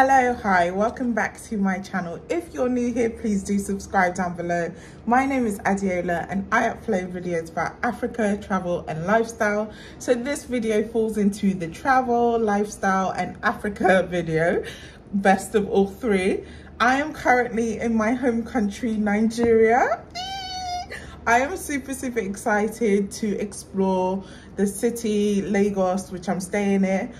Hello, hi, welcome back to my channel. If you're new here, please do subscribe down below. My name is Adeola and I upload videos about Africa, travel and lifestyle. So this video falls into the travel, lifestyle and Africa video, best of all three. I am currently in my home country, Nigeria. I am super excited to explore the city, Lagos, which I'm staying in.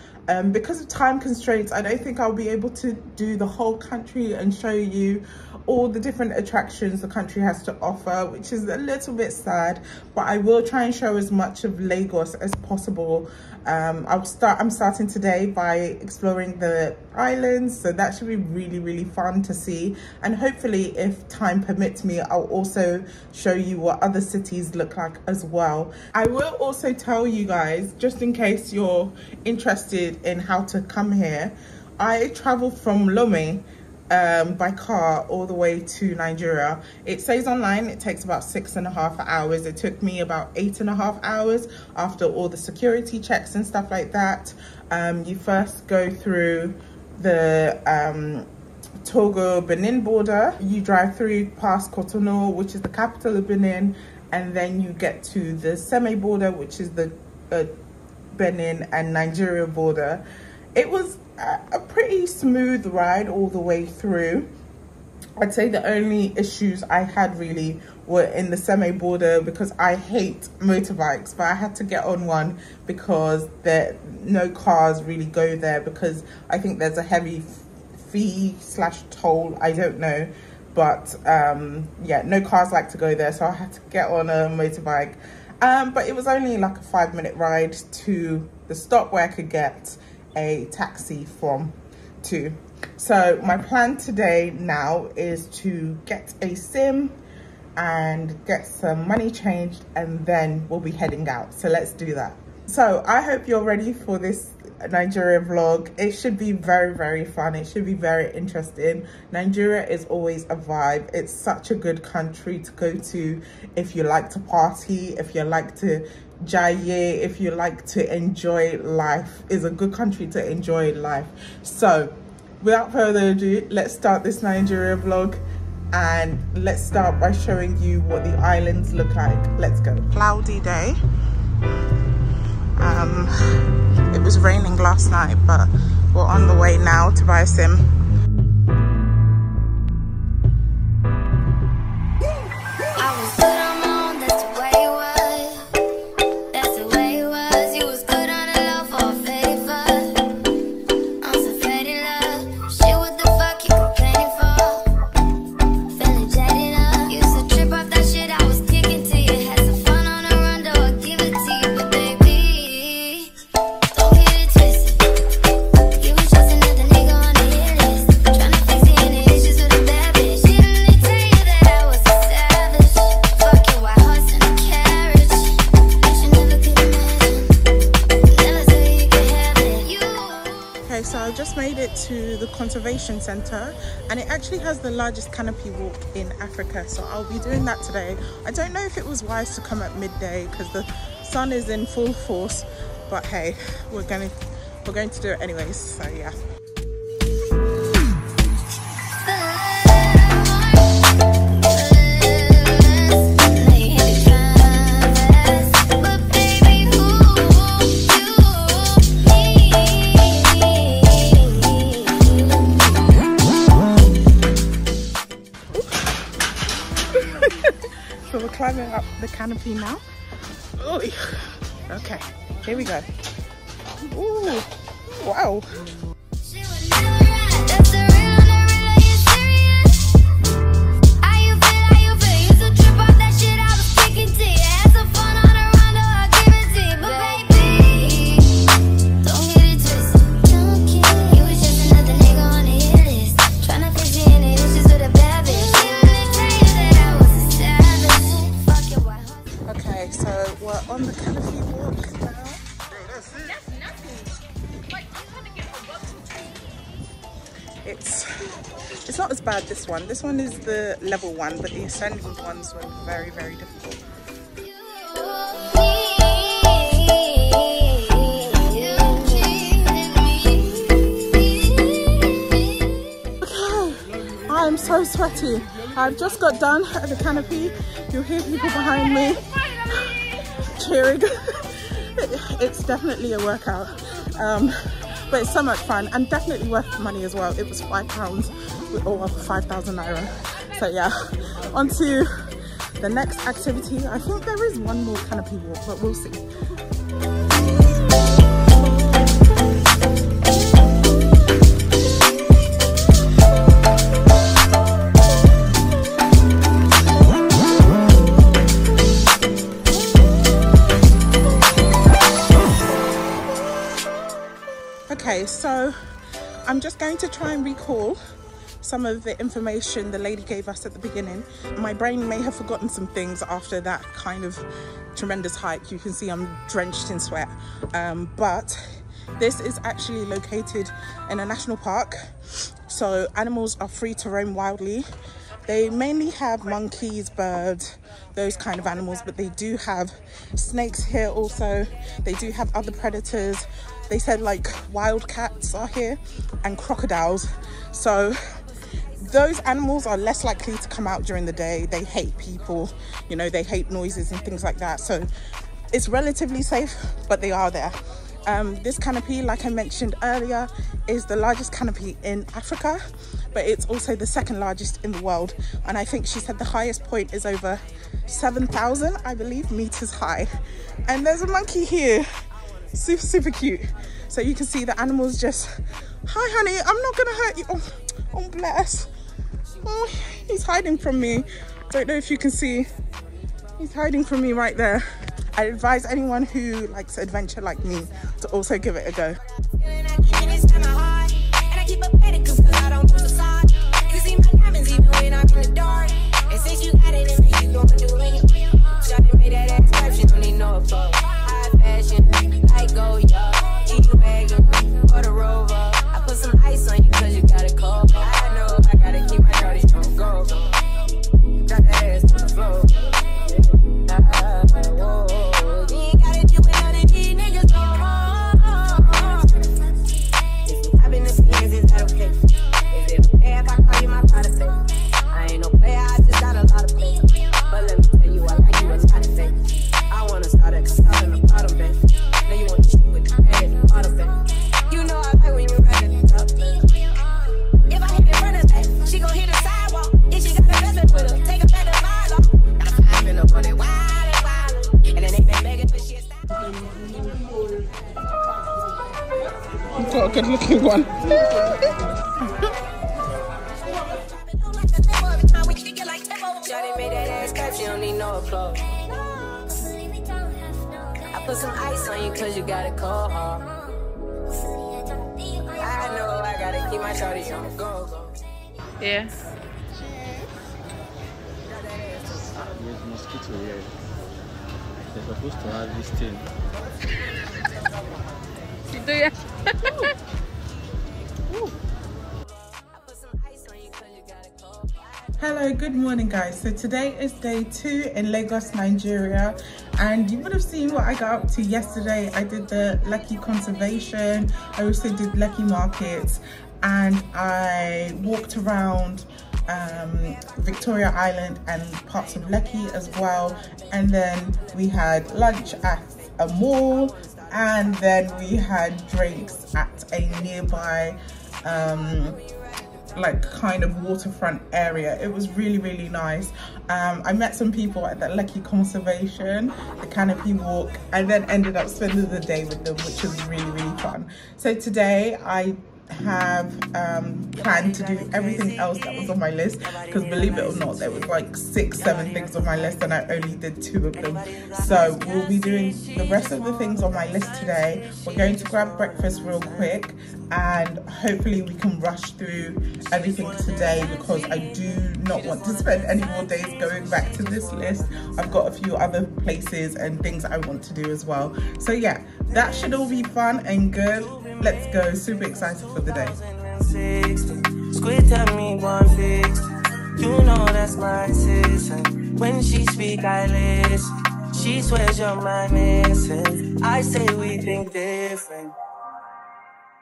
Because of time constraints, I don't think I'll be able to do the whole country and show you all the different attractions the country has to offer, which is a little bit sad, but I will try and show as much of Lagos as possible. I'm starting today by exploring the islands, so that should be really fun to see, and hopefully if time permits me, I'll also show you what other cities look like as well. I will also tell you guys, just in case you're interested in how to come here, I travel from Lome by car all the way to Nigeria. It says online it takes about 6.5 hours. It took me about 8.5 hours after all the security checks and stuff like that. You first go through the Togo-Benin border. You drive through past Cotonou, which is the capital of Benin, and then you get to the Seme border, which is the Benin and Nigeria border. It was a pretty smooth ride all the way through. I'd say the only issues I had really were in the Seme border, because I hate motorbikes, but I had to get on one because no cars really go there, because I think there's a heavy fee / toll, I don't know, but yeah, no cars like to go there, so I had to get on a motorbike. But it was only like a 5-minute ride to the stop where I could get a taxi from to. So my plan today now is to get a sim and get some money changed, and then we'll be heading out. So let's do that. So I hope you're ready for this Nigeria vlog. It should be very fun. It should be very interesting. Nigeria is always a vibe. It's such a good country to go to if you like to party, if you like to jaye, if you like to enjoy life. It's a good country to enjoy life. So without further ado, let's start this Nigeria vlog, and let's start by showing you what the islands look like. Let's go. Cloudy day. It was raining last night, but we're on the way now to buy a sim. To the conservation center, and it actually has the largest canopy walk in Africa, so I'll be doing that today. I don't know if it was wise to come at midday because the sun is in full force, but hey, we're going to do it anyways, so yeah. So we're climbing up the canopy now. Ooh. Okay, here we go. Ooh, wow. On the canopy walk now. It's not as bad, this one. This one is the level one, but the ascending ones were very difficult. sweaty. I've just got done at the canopy. You'll hear people behind me cheering. It's definitely a workout, but it's so much fun and definitely worth the money as well. It was £5 or 5,000 naira. So yeah, on to the next activity. I think there is one more canopy walk, but we'll see. Okay, so I'm just going to try and recall some of the information the lady gave us at the beginning. My brain may have forgotten some things after that kind of tremendous hike. You can see I'm drenched in sweat, but this is actually located in a national park, so animals are free to roam wildly. They mainly have monkeys, birds, those kind of animals, but they do have snakes here also. They do have other predators. They said like wild cats are here and crocodiles. So those animals are less likely to come out during the day. They hate people, you know, they hate noises and things like that. So it's relatively safe, but they are there. This canopy, like I mentioned earlier, is the largest canopy in Africa, but it's also the second largest in the world. And I think she said the highest point is over 7,000, I believe, meters high. And there's a monkey here, super cute. So you can see the animals just, hi honey, I'm not gonna hurt you. Oh bless. Oh, he's hiding from me. Don't know if you can see, he's hiding from me right there. I advise anyone who likes adventure like me to also give it a go. Got a good looking one. I put some ice on you cause you got it cold. I know I gotta keep my shorty on the go. Yeah. There's mosquito here. They're supposed to have this thing. You do ya? Hello, good morning guys. So today is day 2 in Lagos, Nigeria, and you would have seen what I got up to yesterday. I did the Lekki conservation, I also did Lekki markets, and I walked around Victoria Island and parts of Lekki as well, and then we had lunch at a mall, and then we had drinks at a nearby like kind of waterfront area. It was really nice. I met some people at the Lekki conservation, the canopy walk, and then ended up spending the day with them, which was really fun. So today I have planned to do everything else that was on my list, because believe it or not, there was like 6-7 things on my list and I only did 2 of them. So we'll be doing the rest of the things on my list today. We're going to grab breakfast real quick and hopefully we can rush through everything today, because I do not want to spend any more days going back to this list. I've got a few other places and things I want to do as well. So yeah, that should all be fun and good. Let's go. Super excited for the day. Squid tell me 150. You know that's my sister. When she speak, I listen. She swears you're my missus. I say we think different.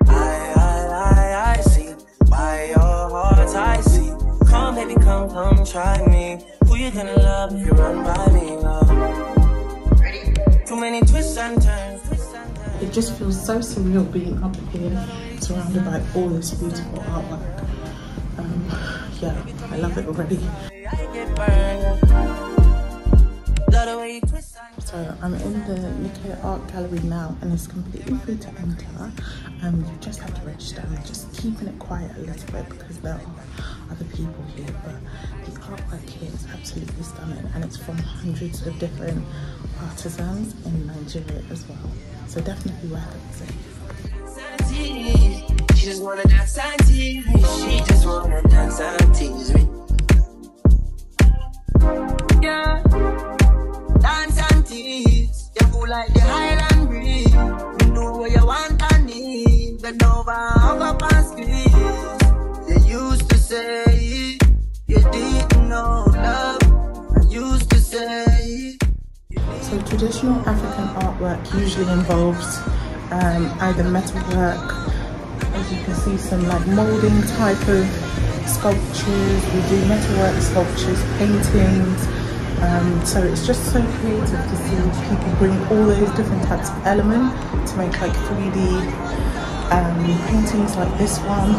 I see by your heart. I see. Come Come, baby, come, try me. Who you gonna love if you run by me, love? Too many twists and turns. It just feels so surreal being up here, surrounded by all this beautiful artwork. Yeah, I love it already. So I'm in the Lekki Art Gallery now, and it's completely free to enter. You just have to register. I'm just keeping it quiet a little bit because there are other people here, but the artwork here is absolutely stunning, and it's from hundreds of different artisans in Nigeria as well. So definitely worth it. She just wanna dance and tease me. She just wanna dance and tease me. Yeah, dance and tease. You feel like the Highland breeze. You know what you want and need. Bend over, hug up and squeeze. You used to say you didn't know love. I used to say. So traditional African artwork usually involves either metalwork, as you can see, some like molding type of sculptures. We do metalwork sculptures, paintings. So it's just so creative to see people bring all those different types of elements to make like 3D paintings like this one.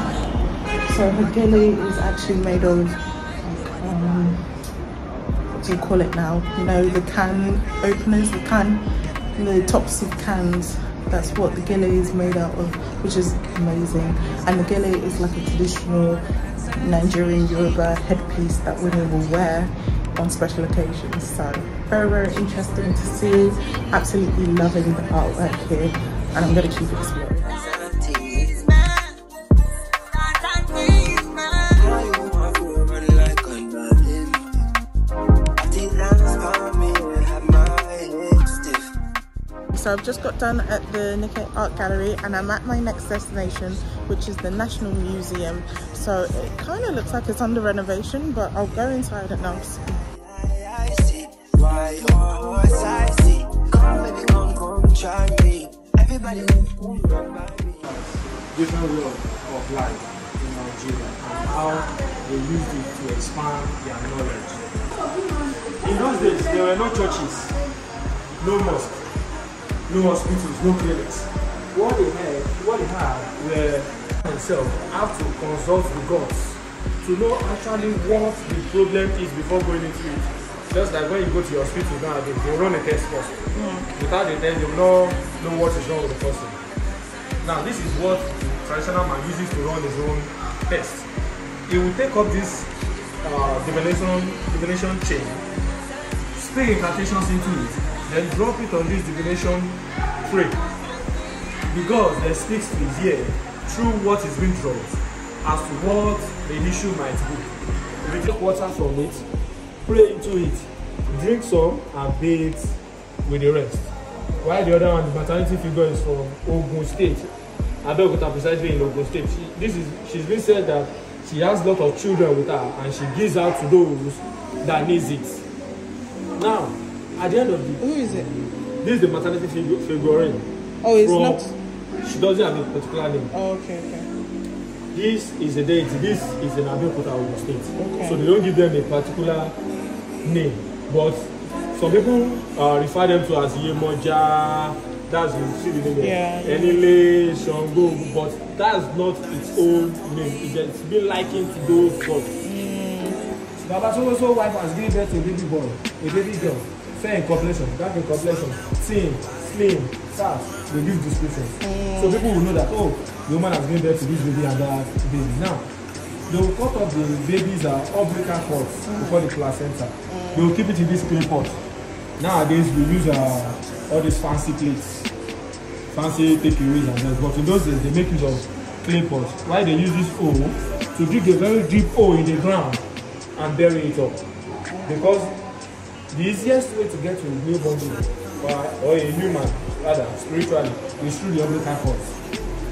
So her gilly is actually made of what do you call it now? You know, the can openers, the tops of cans. That's what the gilly is made out of, which is amazing. And the gilly is like a traditional Nigerian Yoruba headpiece that women will wear on special occasions. So very, very interesting to see. Absolutely loving the artwork here, and I'm going to keep exploring. So I've just got done at the Lekki Art Gallery, and I'm at my next destination, which is the National Museum. So it kind of looks like it's under renovation, but I'll go inside and I'll see. Different way of life in Nigeria and how they used it to expand their knowledge. In those days, there were no churches, no mosques, no hospitals, no clinics. What they had were themselves have to consult the gods to know actually what the problem is before going into it. Just like when you go to your hospital nowadays, they run a test first. Without the test, you know what is wrong with the person. Now, this is what the traditional man uses to run his own test. He will take up this divination chain, speak incantations into it, then drop it on this divination tray. The god then speaks to his ear through what is being dropped as to what the issue might be. If you take water from it, pray into it, drink some and bathe with the rest. While the other one, the maternity figure, is from Ogun State. Abeokuta, precisely in Ogun State. She's been said that she has a lot of children with her and she gives out to those that needs it. Now, at the end of the day, Who is it? this is the maternity figurine. Oh, it's not. She doesn't have a particular name. Oh, okay. This is a deity. This is an Abeokuta, Ogun State. Okay. So they don't give them a particular name, but some people refer them to as Yemoja. That's you see the name. Yeah. Enile, Shango, but that's not its own name. It's been likened to those gods. Baba so wife has given birth to a baby boy, a baby girl, fair in complexion, dark in complexion, thin, slim, fat. They give descriptions. So people will know that, oh, the woman has given birth to this baby and that baby. Now, they will cut off the babies umbilical cords before the placenta. They will keep it in this clay pot. Nowadays we use all these fancy plates, fancy takeaways and that. But in those days they make use of clay pots. Why they use this hole? To dig a very deep hole in the ground and bury it up. Because the easiest way to get to a newborn baby or a human rather spiritually is through the umbilical cords.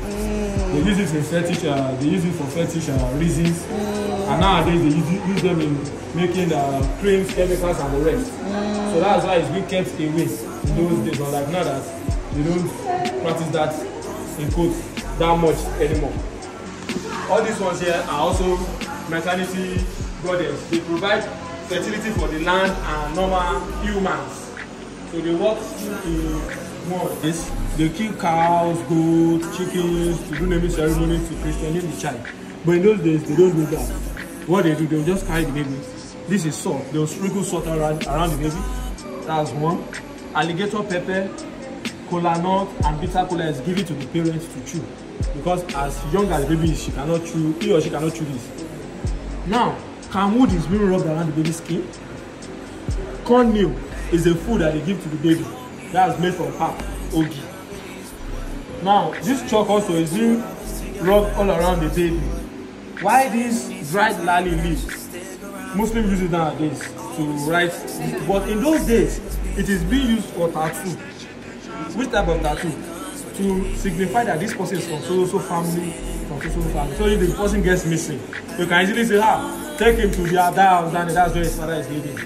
They use it in fetish. They use it for fetish reasons, and nowadays they use them in making creams, chemicals, and the rest. So that's why it's been kept away in those days. But like now that they don't practice that in quotes that much anymore. All these ones here are also maternity goddess. They provide fertility for the land and normal humans. So they work in one. Yes, they kill cows, goats, chickens to do naming ceremony to christianate the child. But in those days, they don't do that. What they do, they'll just carry the baby. This is salt. They'll sprinkle salt around the baby. That's one. Alligator pepper, cola nut, and bitter cola is given to the parents to chew. Because as young as the baby is, he or she cannot chew this. Now, camwood is being rubbed around the baby's skin. Cornmeal is a food that they give to the baby. That's made from pap, ogi. Now, this chalk also is being rubbed all around the baby. Why these dried lali leaves? Muslims use it nowadays to write, but in those days, it is being used for tattoo. Which type of tattoo? To signify that this person is from so family, So if the person gets missing, you can easily say, take him to their house, and that's where his father is living.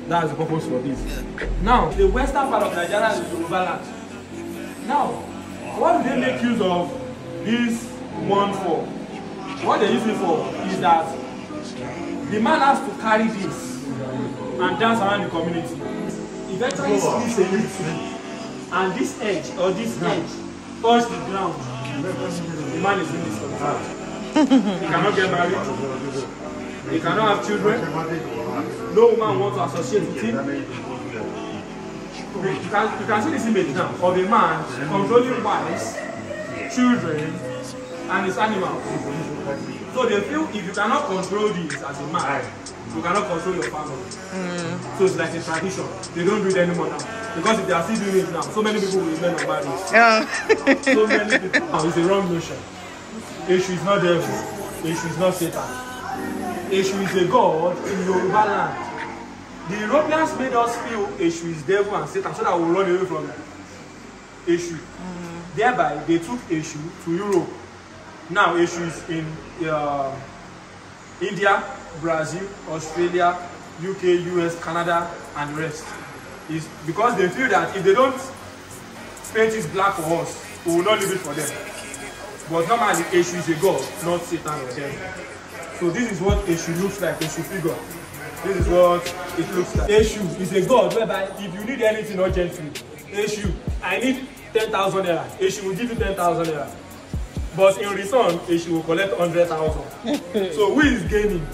That's the purpose for this. Now, the western part of Nigeria is Yoruba land. Now, what do they make use of this one for? What they use it for is that the man has to carry this and dance around the community. Eventually splits a little, and this edge or this edge touch the ground. The man is in this control. He cannot get married. He cannot have children. No woman wants to associate with him. You can see this image now of a man controlling wives, children, and his animals. So they feel if you cannot control this as a man, you cannot control your family. So it's like a tradition. They don't do it anymore now. Because if they are still doing it now, so many people will remain unmarried. So many people. Now it's a wrong notion. Eshu is not devil. Eshu is not Satan. Eshu is a god in Yoruba land. The Europeans made us feel Eshu is devil and Satan so that we will run away from Eshu. Thereby, they took Eshu to Europe. Now Eshu is in India, Brazil, Australia, UK, US, Canada, and the rest. It's because they feel that if they don't paint it black for us, we will not leave it for them. But normally, Eshu is a god, not Satan or devil. So this is what Eshu looks like, Eshu figure. This is what it looks like. Eshu is a god whereby if you need anything urgently, Eshu, I need 10,000 naira. Eshu will give you 10,000 naira. But in return, Eshu will collect 100,000. So who is gaining?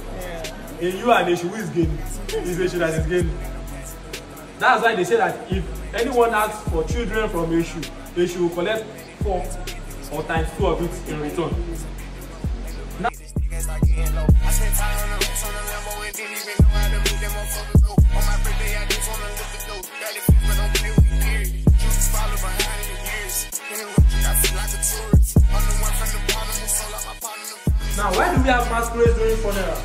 In you and Eshu, who is gaining? It's Eshu that is gaining. That's why they say that if anyone asks for children from Eshu, Eshu will collect 4 or times 2 of it in return. Now, now, why do we have masquerades during funeral?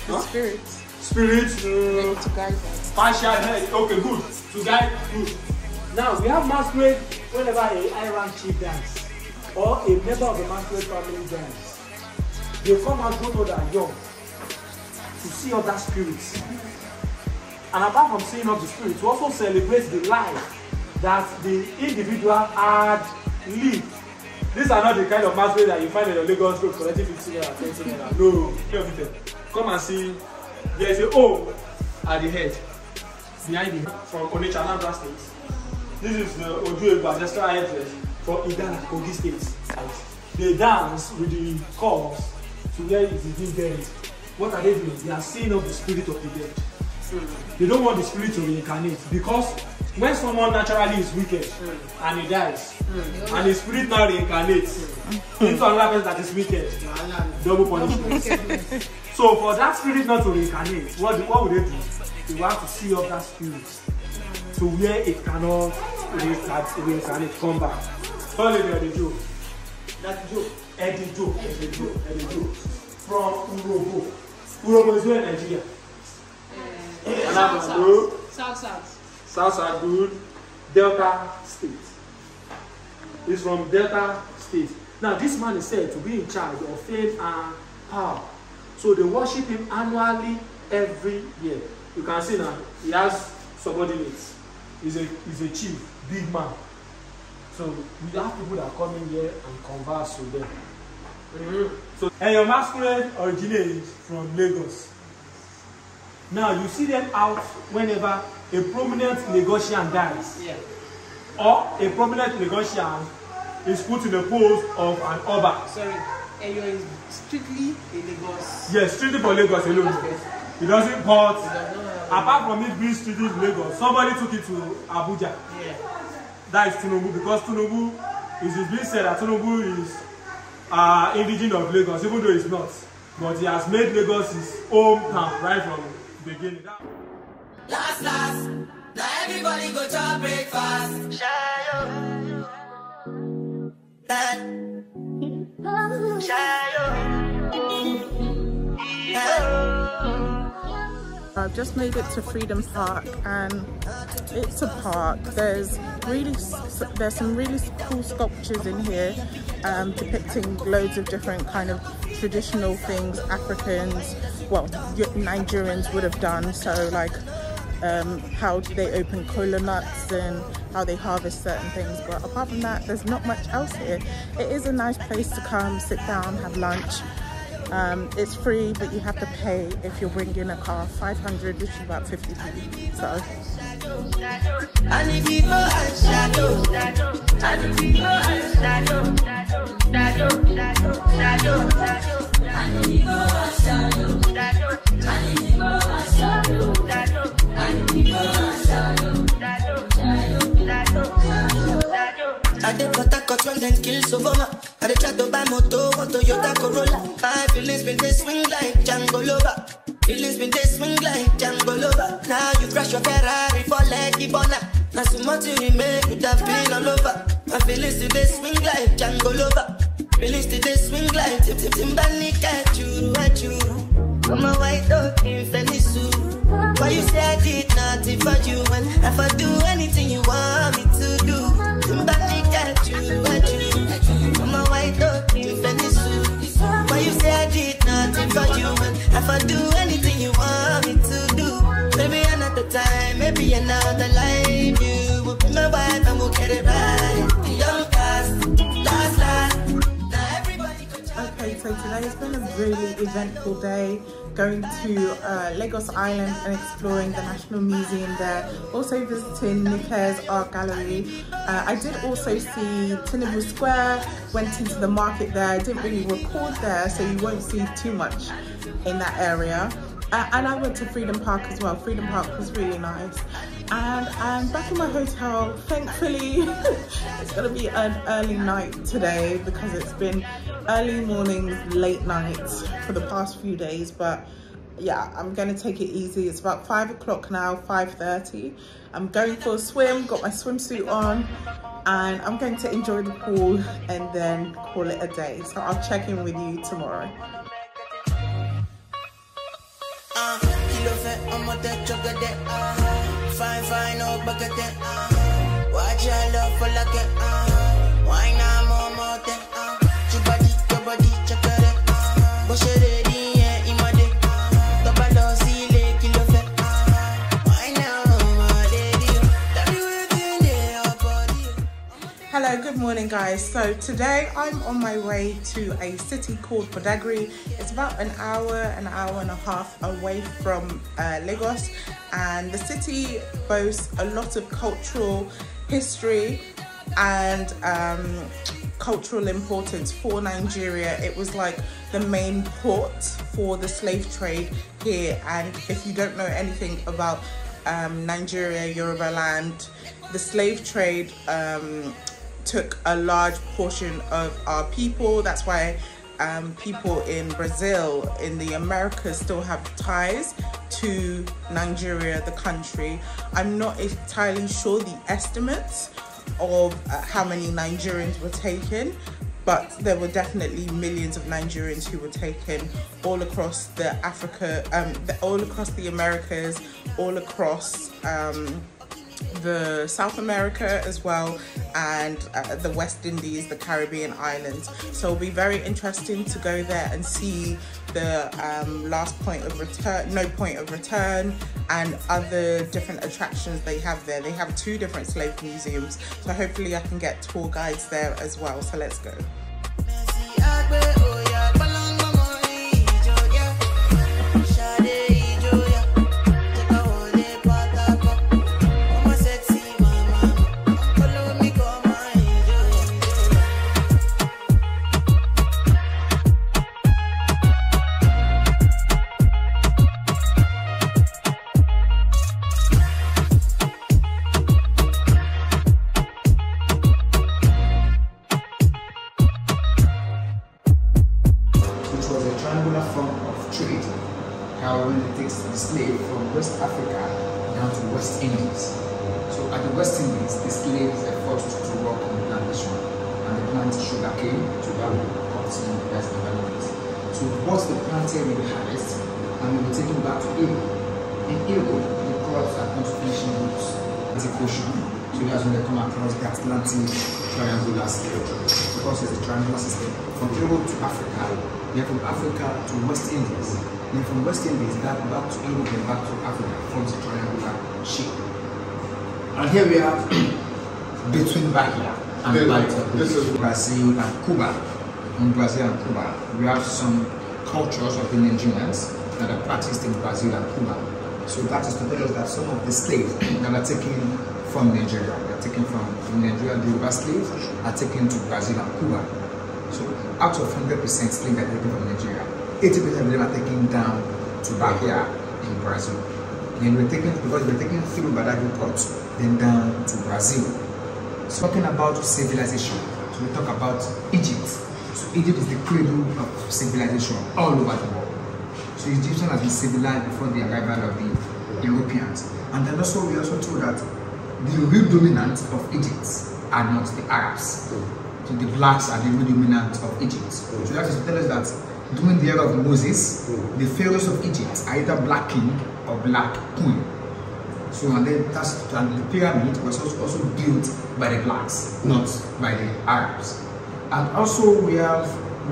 The spirits. Spirits to guide us. Partial head. Okay, good. To guide, good. Now, we have masquerade whenever a high-rank chief dance or a member of the masquerade family dance. They come out both old and young to see other spirits. And apart from seeing of the spirits, we also celebrate the life that the individual had lived. These are not the kind of masquerade that you find in the Lagos Road collecting 15 naira, 20 naira. No. Come and see. There is a O at the head, behind the head, from Onitsha, Anambra State. This is the Ojuegwu ancestral headdress from Idana, Ogun State. They dance with the corpse to where it is being buried. What are they doing? They are seeing of the spirit of the dead. They don't want the spirit to reincarnate because when someone naturally is wicked and he dies, and his spirit now reincarnates into another person that is wicked, double punishment. So for that spirit not to reincarnate, what would they do? They will have to see up that spirit to where it cannot reincarnate, come back. Call it Eddie Joe. That's Joe. Eddie Joe. From Urobo. Urobo is where in Nigeria? South, good. Delta State. He's from Delta State. Now this man is said to be in charge of fame and power. So they worship him annually every year. You can see now, he has subordinates. He's a chief, big man. So we have people that come in here and converse with them. So, and your masquerade originates from Lagos. Now you see them out whenever a prominent Lagosian dies. Yeah. Or a prominent Lagosian is put in the post of an Oba. Sorry, Eyo is strictly a Lagos. Yes, strictly for Lagos alone. It doesn't port. Apart from it being strictly in Lagos, somebody took it to Abuja. Yeah. That is Tinubu, because Tinubu is being said that Tinubu is indigenous of Lagos, even though it's not. But he has made Lagos his hometown right from the beginning. Last, now everybody go to breakfast. Shayo. That. I've just made it to Freedom Park, and it's a park. There's some really cool sculptures in here depicting loads of different kind of traditional things Africans, well, Nigerians would have done. So like how they open cola nuts and how they harvest certain things. But apart from that, there's not much else here. It is a nice place to come, sit down, have lunch. It's free, but you have to pay if you're bringing a car. 500, which is about 50p. So. I did what I got when then kill Sovoma. I did try to buy moto, one Toyota Corolla. My feelings been they swing like Django Lover. Feelings been they swing like Django Lover. Now you crash your Ferrari for Lekki Bona. Now so much you remain with that pain all over. My feelings today swing like Django Lover. Feelings today swing like Timbani at you. I'm a white dog in Fenisu. Why you say I did nothing for you? And if I do anything you want me to do, Timbani at you. I'm a white dog in Fenisu. Why you say I did nothing for you? And if I do anything you want me to do, maybe another time, maybe another life, you will be my wife and we'll get it right. Young past, last. Okay, so today has been a really eventful day, going to Lagos Island and exploring the National Museum there, also visiting Nike's art gallery. I did also see Tinubu Square, went into the market there. I didn't really record there, so you won't see too much in that area. And I went to Freedom Park as well. Freedom Park was really nice. And I'm back in my hotel. Thankfully, it's gonna be an early night today because it's been early mornings, late nights for the past few days. But yeah, I'm gonna take it easy. It's about 5 o'clock now, 5:30. I'm going for a swim, got my swimsuit on, and I'm going to enjoy the pool and then call it a day. So I'll check in with you tomorrow. Fine, no bucket. Watch your love for like it. Why not more? Your body, check it. What's your ready? Yeah, imade. Double see Lekki love it. Why now, my lady? Hello, good morning guys. So today I'm on my way to a city called Badagry. It's about an hour and a half away from Lagos, and the city boasts a lot of cultural history and cultural importance for Nigeria. It was like the main port for the slave trade here, and if you don't know anything about Nigeria, Yoruba land, the slave trade took a large portion of our people. That's why people in Brazil, in the Americas, still have ties to Nigeria, the country. I'm not entirely sure the estimates of how many Nigerians were taken, but there were definitely millions of Nigerians who were taken all across the all across the Americas, all across the South America as well, and the West Indies, the Caribbean islands. So it'll be very interesting to go there and see the last point of return, no point of return, and other different attractions they have there. They have 2 different slave museums, so hopefully I can get tour guides there as well. So let's go. slave from West Africa down to West Indies. So at the West Indies, the slaves are forced to work on the plantation, and they plant sugarcane, tobacco, cotton, that's the values. So what the planter will harvest and will be taken back to Europe. In Europe, the crops are not finishing goods. It's a ocean, so that's when they come across the Atlantic triangular slave. Because it's a triangular system. From Europe to Africa, then from Africa to West Indies, then from West Indies back to Europe and back to Africa forms a triangular shape. And here we have between Bahia and Brazil and Cuba. In Brazil and Cuba, we have some cultures of the Nigerians that are practiced in Brazil and Cuba. So that is to tell us that some of the slaves that are taken from Nigeria, they are taken from Nigeria, the Yoruba slaves are taken to Brazil and Cuba. So out of 100% slaves that are taken from Nigeria, 80% of them are taken down to Bahia in Brazil. Then we're taken, because we're taken through Badagry port, then down to Brazil. So talking about civilization, so we talk about Egypt. So Egypt is the cradle of civilization all over the world. So Egyptian has been civilized before the arrival of the Europeans. And then also we also told that the real dominant of Egypt are not the Arabs. So the blacks are the real dominant of Egypt. So that is to tell us that during the era of Moses, the pharaohs of Egypt are either black king or black queen. So and then the pyramid was also built by the blacks, not by the Arabs. And also we have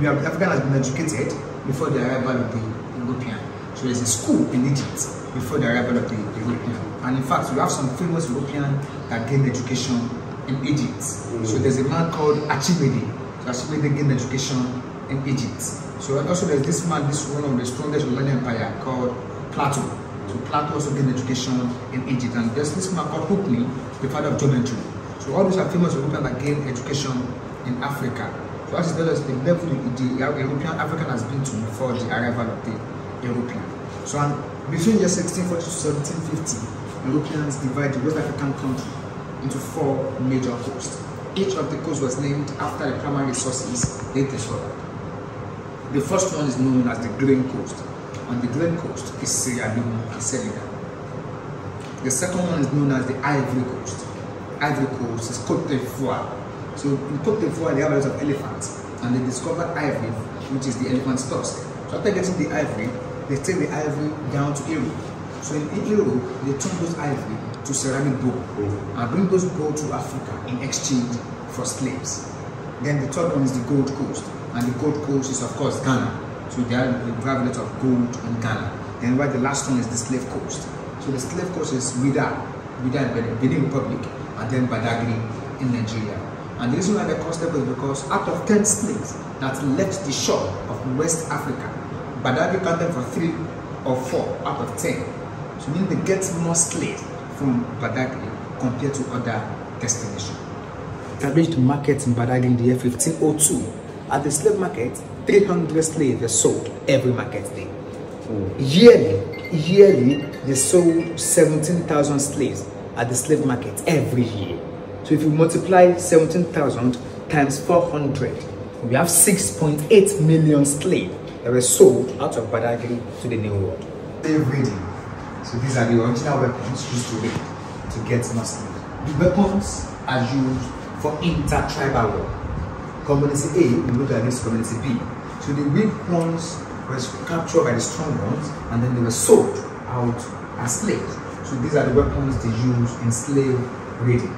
African has been educated before the arrival of the European. So there's a school in Egypt before the arrival of the European. And in fact, we have some famous European that gained education in Egypt. So there's a man called Achimede. So Achimede gained education in Egypt. So and also there's this man, this one of the strongest Roman Empire called Plato. So Plato also gained education in Egypt. And there's this man called Ptolemy, the father of geometry. So all these are famous Europeans that gained education in Africa. So as it tells us, the level the European African has been to before the arrival of the European. So between the year 1640 to 1750, Europeans divided the West African country into 4 major coasts. Each of the coasts was named after the primary sources they discovered. The first one is known as the Grain Coast, and the Grain Coast is Sierra Leone and Senegal. The second one is known as the Ivory Coast. Ivory Coast is Côte d'Ivoire. So in Côte d'Ivoire, they have a lot of elephants, and they discovered ivory, which is the elephant's tusk. So after getting the ivory, they take the ivory down to Europe. So in Europe, they turn those ivory to ceramic bowl and bring those bowl to Africa in exchange for slaves. Then the third one is the Gold Coast, and the Gold Coast is of course Ghana. So they have a lot of gold in Ghana. Then the last one is the Slave Coast. So the Slave Coast is Wida in Benin Republic, and then Badagry in Nigeria. And the reason why they call slave is because out of 10 slaves that left the shore of West Africa, Badagry counted for 3 or 4 out of 10. So meaning they get more slaves from Badagry compared to other destinations. Established markets in Badagry in the year 1502. At the slave market, 300 slaves were sold every market day. Yearly, they sold 17,000 slaves at the slave market every year. So if you multiply 17,000 times 400, we have 6.8 million slaves that were sold out of Badagry to the New World. Slave raiding. So these are the original weapons used to get more slaves. The weapons are used for inter-tribal war. Community A will look against community B. So the weak ones were captured by the strong ones, and then they were sold out as slaves. So these are the weapons they use in slave raiding.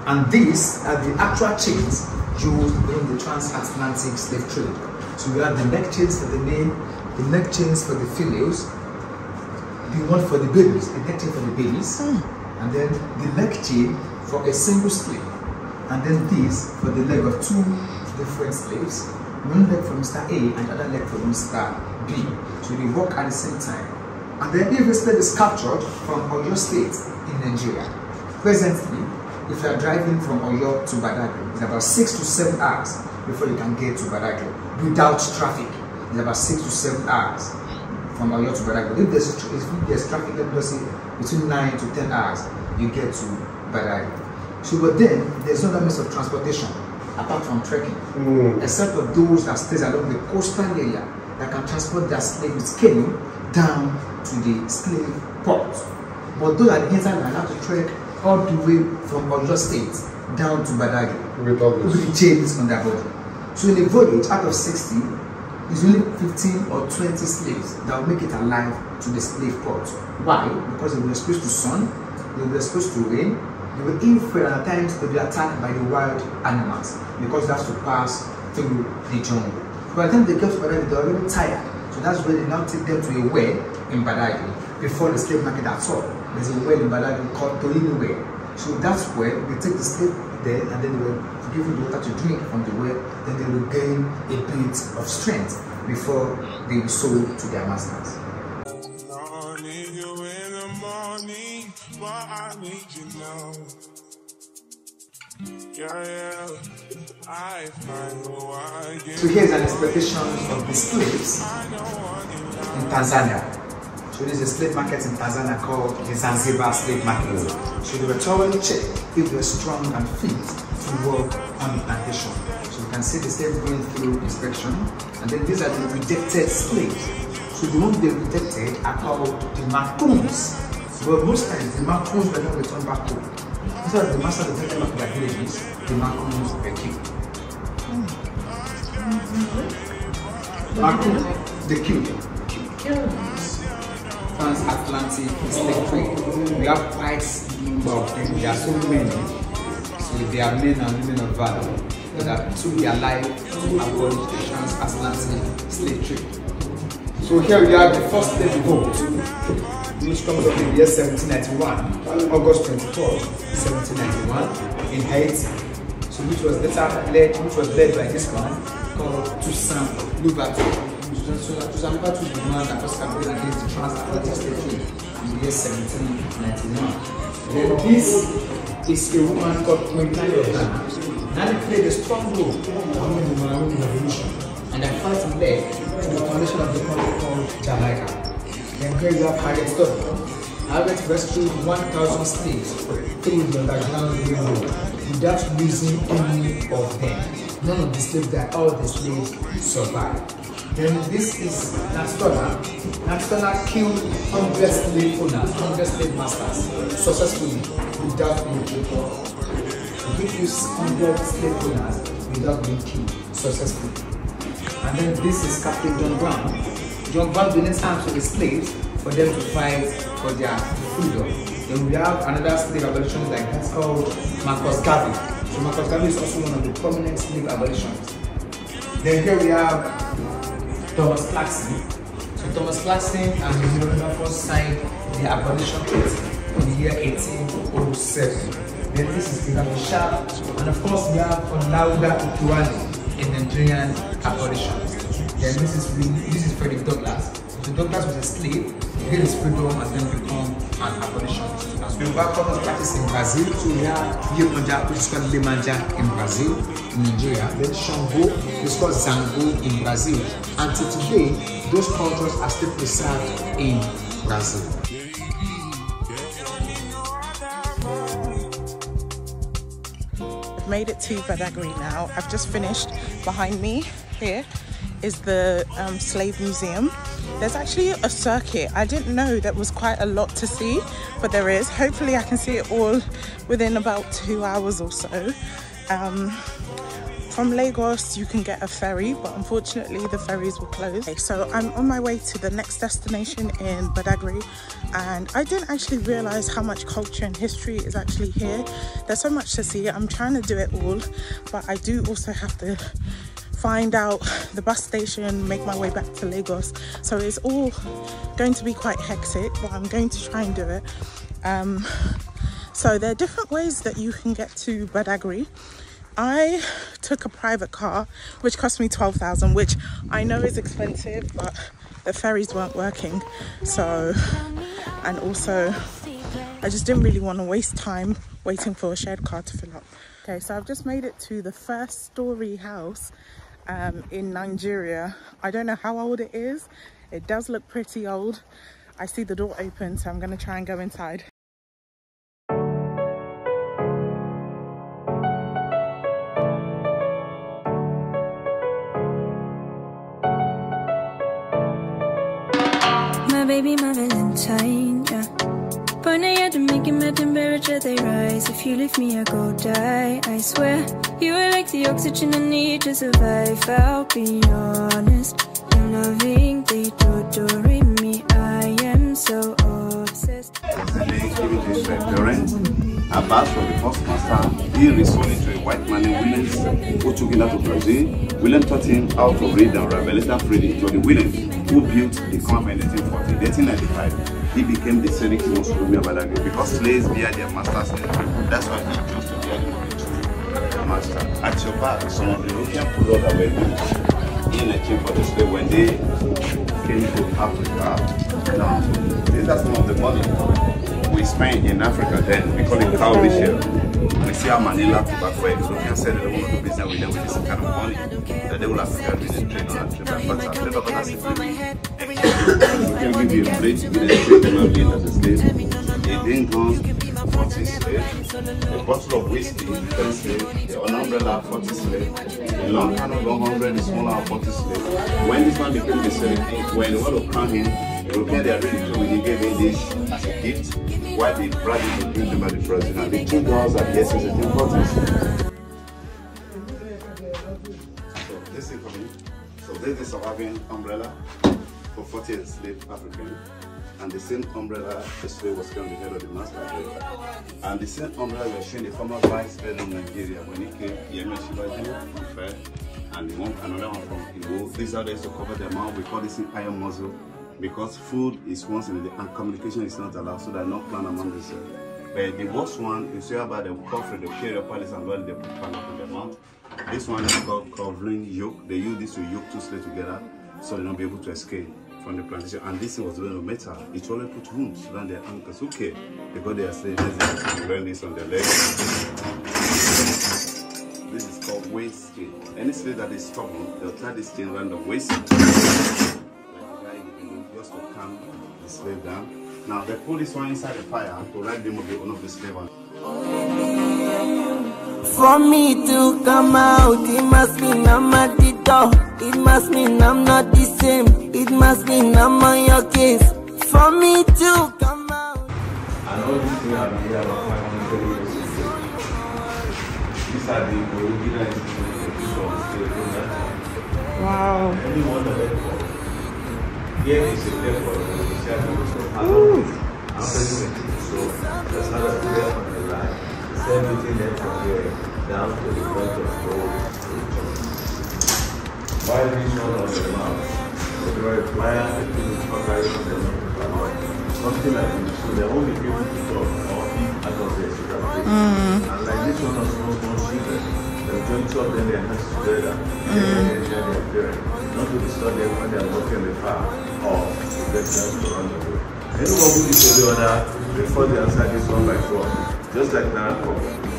And these are the actual chains used during the transatlantic slave trade. So we have the neck chains for the male, the neck chains for the females, the one for the babies, the neck chain for the babies, and then the leg chain for a single slave, and then this for the leg of 2 different slaves, one leg for Mr. A and the other leg for Mr. B. So they work at the same time. And then if a slave is captured from Oyo State in Nigeria, presently, if you are driving from Oyo to Badagry, it's about 6 to 7 hours before you can get to Badagry without traffic. It's about 6 to 7 hours from Oyo to Badagry. If there's traffic, let me say between 9 to 10 hours, you get to Badagry. So, but then there's no other means of transportation apart from trekking, except for those that stays along the coastal area that can transport their slave with canoe down to the slave port. But those at the hinterland have to trek all the way from Ogun State down to Badagry with chains on their body. So in a voyage, out of 60, it's only 15 or 20 slaves that will make it alive to the slave port. Why? Because they were exposed to sun, they were exposed to rain, they were infrared, and at times they were attacked by the wild animals because they have to pass through the jungle. By the time they get to Badagry, they are already tired. So that's where they now take them to a well in Badagry before the slave market at all. There's a well in Badagry called Torino Well. So that's where they take the slave there, and then they will give you the water to drink from the well. Then they will gain a bit of strength before they will sold to their masters. So here's an exploitation of the slaves in Tanzania. So there's a slave market in Tanzania called the Zanzibar slave market. So they were thoroughly checked if they were strong and fit to work on the plantation. So you can see the slaves going through inspection. And then these are the rejected slaves. So the ones they rejected are called the macoons. But most times the macoons were not returned back home. Instead of the masters that take them back to their villages, the macoons were killed. Macoons, they killed them. Transatlantic slave trade. We have quite a number of them. There are so many. So they are men and women of valor that took their life to abolish the transatlantic slave trade. So here we have the first slave vote, which comes up in the year 1791, August 24th, 1791, in Haiti. So which was led by this man called Toussaint Louverture. Toussaint Louverture was the man that was campaigning against the transatlantic slave trade in the year 1791. Then this is a woman called Queen Nanny played a strong role in the Malawi Revolution, and her fight led to the foundation of the country called Jamaica. Then here you have Harriet Tubman. Harriet rescued 1,000 slaves through the underground railroad without losing any of them. None of the slaves died, all the slaves survived. Then this is Nastona. Nastona killed 100 slave owners, 100 slave masters successfully without being killed. He used 100 slave owners without being killed successfully. And then this is Captain John Brown. John Brown donates arms to the slaves for them to fight for their freedom. Then we have another slave abolitionist like that's called Marcus Garvey. So Marcus Garvey is also one of the prominent slave abolitionists. Then here we have Thomas Clarkson. So Thomas Clarkson and the Union first signed the abolition treaty in the year 1807. Then this is Peter Sharp, and of course we have Olaudah Okiwale, a Nigerian abolitionist. Then this is Frederick Douglass. So Douglass was a slave, he gained his freedom and then become an abolitionist. We have common practice in Brazil. So we have Yemanja, which is called Lemanja in Brazil, in Nigeria. Then Shango, which is called Zango in Brazil. Until today, those cultures are still preserved in Brazil. I've made it to Badagry now. I've just finished. Behind me here is the slave museum. There's actually a circuit. I didn't know there was quite a lot to see, but there is. Hopefully I can see it all within about 2 hours or so. From Lagos you can get a ferry, but unfortunately the ferries were closed. Okay, so I'm on my way to the next destination in Badagry, and I didn't actually realize how much culture and history is actually here. There's so much to see. I'm trying to do it all, but I do also have to find out the bus station, make my way back to Lagos. So it's all going to be quite hectic, but I'm going to try and do it. So there are different ways that you can get to Badagry. I took a private car, which cost me 12,000, which I know is expensive, but the ferries weren't working. So, and also I just didn't really want to waste time waiting for a shared car to fill up. Okay, so I've just made it to the first story house in Nigeria. I don't know how old it is. It does look pretty old. I see the door open, so I'm going to try and go inside. my baby, my Valentine, yeah. But now you have to make it, my temperature, they rise. If you leave me, I go die, I swear. You are like the oxygen I need to survive. I'll be honest, you're loving, they torture me. I am so obsessed. Given to his parents, Abbas was the first master. He resold to a white man named Williams, who took him out to Brazil. William taught him how to read and write. Later freed him to the Williams, who built the camp in 1840. 1895, he became the Senate King of Badagry because slaves bear their master's name. That's why he chose to bear the master. At your back, some of the European rulers that were in 1840 slave when they came to Africa. Now, these are some of the money we spend in Africa then. We call it cow share. We see how Manila tobacco, where the Europeans said they don't want to do business with them with this kind of money, that they will have to carry the trade on and trade back. But can give you a plate with a trade human being as a slave, a dinkum, 40 slaves, a bottle of whiskey, 10 slaves, an umbrella, 40 slaves, a long can 100, a smaller 40 slaves. When this man became the slave, when they want to crown him, the Europeans they are ready to, he gave him this as a gift, while the bride is to bring them at the president. The two girls at the essence of the importance. So this is coming. So this is surviving umbrella for 40 enslaved Africans. And the same umbrella the slave was carrying the head of the master. And the same umbrella was showing the former vice president of Nigeria when he came, Yemen Shibaju, Fair, and the one, another one from Igbo. These are days to cover their mouth. We call this thing iron muzzle because food is once in the day and communication is not allowed, so they're not planned among themselves. But the worst one is where about the coffee, the carry the palace and when they put pan up in their mouth. This one is called covering yoke. They use this to yoke two slaves together so they'll not be able to escape from the plantation. And this was doing a metal. It only put wounds around their ankles. Okay, because they are slaves, they wear this on their legs. This is called waist chain. Any slave that is stubborn, they'll tie this chain around the waist. Like a guy just to calm the slave down. Now they pull this one inside the fire to ride them with one of the slave. For me to come out, it must mean I'm at the door. It must mean I'm not the same. It must mean I'm on your case. For me to come out. And all these things are here about 500 years ago. These are the original institutions of that time. Wow. Any one of them. Here is a place for the Ooh. I'm so that's not a prayer on the line. It's everything that from here down to the point of gold. Why this one on the mouth? Why are the people covering on the mouth? Something like this. So they only people to talk or eat out of their sugar. And like this one has no children. They'll join two of them, their hands together. And share their parents. Not to disturb them when they are walking the farm or to get them to run away. Anyone who needs to the other before they answer this one by four. Just like Narako.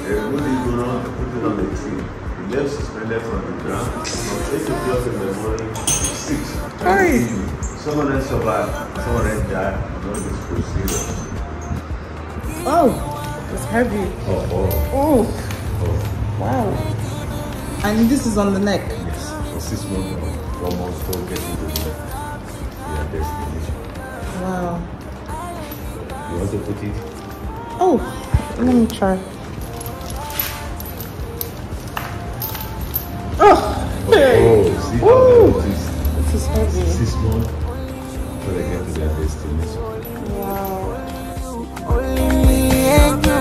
They remove this donut and put it on the tree. The left suspended from the ground from 8 o'clock in the morning to 6. Hey. Some of them survive, some of them die, and all this procedure. Oh, it's heavy. Oh. Wow. And this is on the neck. Yes, for 6 months, 1 month for getting to the destination. Wow. You want to put it? Oh, let me try. Oh, see how this is heavy. 6 months before they get to their destination. Wow. Only me and you.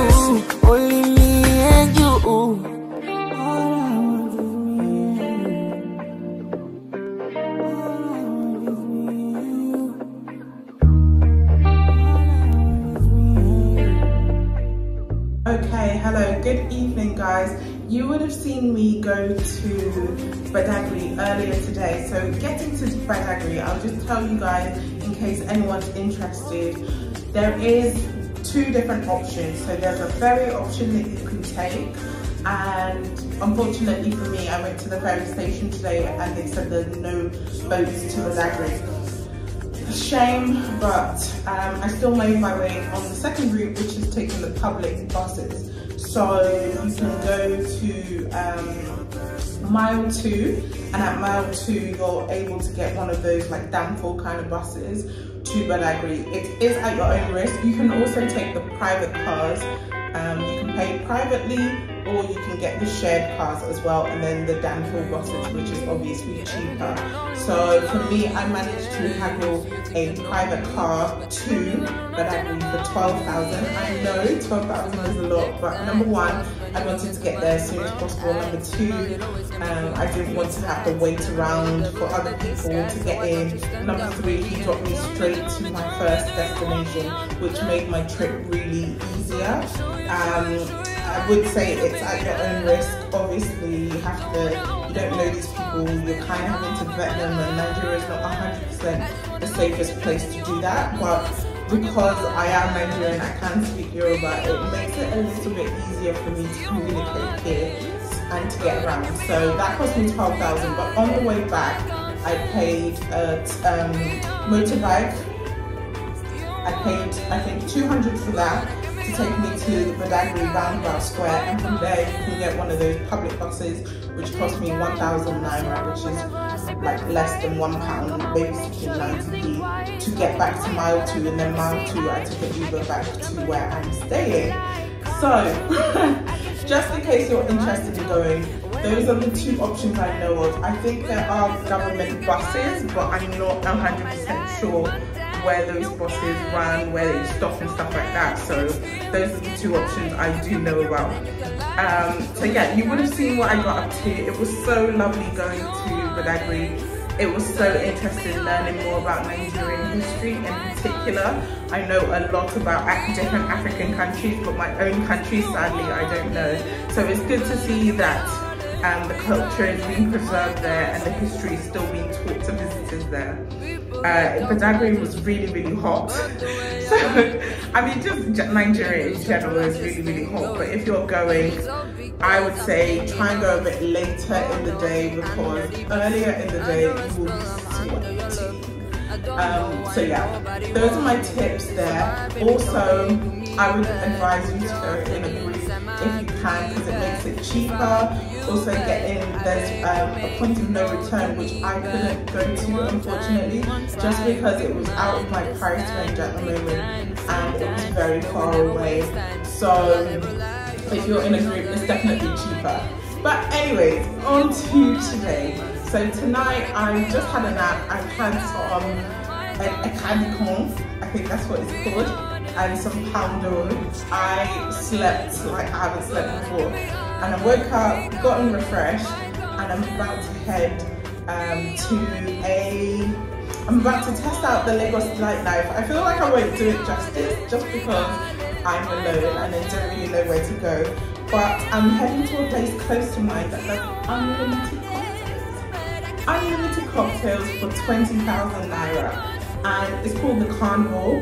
Only me and you. Okay, hello, good evening guys. You would have seen me go to Badagry earlier today. So getting to Badagry, I'll just tell you guys in case anyone's interested, there is 2 different options. So there's a ferry option that you can take, and unfortunately for me, I went to the ferry station today and they said there's no boats to Badagry. Shame, but I still made my way on the second route, which is taking the public buses. So you can go to mile 2, and at mile 2 you're able to get one of those like Danforth kind of buses to Badagry. It is at your own risk. You can also take the private cars. You can pay privately, or you can get the shared cars as well, and then the Danville buses, which is obviously cheaper. So for me, I managed to haggle a private car to Badagry for 12,000. I know 12,000 is a lot, but number one, I wanted to get there as soon as possible. Number two, I didn't want to have to wait around for other people to get in. Number three, he dropped me straight to my first destination, which made my trip really easier. I would say it's at your own risk. Obviously, you don't know these people, you're kind of having to vet them, and Nigeria is not 100% the safest place to do that. But because I am Nigerian, I can speak Yoruba, it makes it a little bit easier for me to communicate here and to get around. So that cost me 12,000, but on the way back, I paid a motorbike. I paid, I think, 200 for that, to take me to the Badagry roundabout square, and from there you can get one of those public buses which cost me 1,000 naira, which is like less than £1, basically 90p, to get back to mile 2, and then mile 2 I took an Uber back to where I'm staying. So just in case you're interested in going, those are the two options I know of. I think there are government buses, but I'm not 100% sure where those buses run, where they stop and stuff like that. So those are the two options I do know about. So yeah, you would have seen what I got up to. It was so lovely going to Badagry. It was so interesting learning more about Nigerian history in particular. I know a lot about different African countries, but my own country, sadly, I don't know. So it's good to see that the culture is being preserved there and the history is still being taught to visitors there. Badagry was really, really hot. So, I mean, just Nigeria in general is really, really hot. But if you're going, I would say try and go a bit later in the day, because earlier in the day you will be sweating. So yeah, those are my tips there. Also, I would advise you to go in a group if you can, because it makes it cheaper. Also get in, there's a point of no return, which I couldn't go to unfortunately, just because it was out of my price range at the moment and it was very far away. So if you're in a group, it's definitely cheaper. But anyways, on to today. So tonight I just had a nap. I've had some a candy corn, I think that's what it's called, and some poundo. I slept like I haven't slept before, and I woke up, gotten refreshed, and I'm about to head I'm about to test out the Lagos Nightlife. I feel like I won't do it justice just because I'm alone and I don't really know where to go. But I'm heading to a place close to mine that does unlimited cocktails. Unlimited cocktails for 20,000 naira. And it's called the Carnival.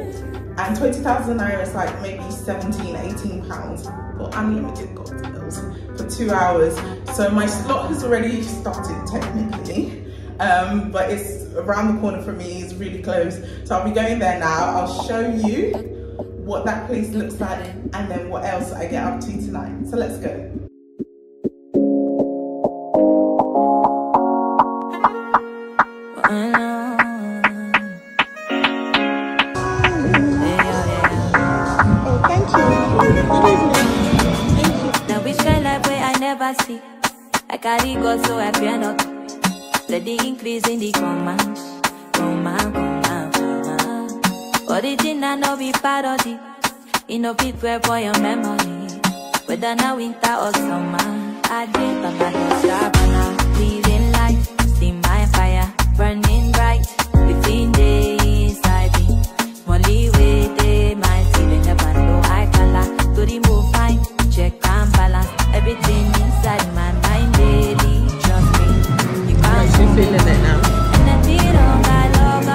And 20,000 naira is like maybe 17, 18 pounds for unlimited cocktails for 2 hours. So my slot has already started technically, but it's around the corner from me, it's really close. So I'll be going there now. I'll show you what that place looks like and then what else I get up to tonight. So let's go. See, I carry God so I fear not. Let the increase in the command. But the thing I know be parody. You know prepare for your memory. Whether now winter or summer, I did Baba Shabana. Breathing light, see my fire burning bright. Within days I be Molly with my feeling never know I color. To remove fine, check and balance. Everything inside my mind daily, trust me. You can't she feeling it now. And I feel all my love,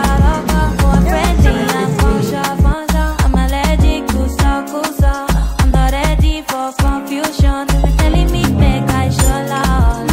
more friendly and function. I'm allergic to so I'm not ready for confusion. Telling me make I show love.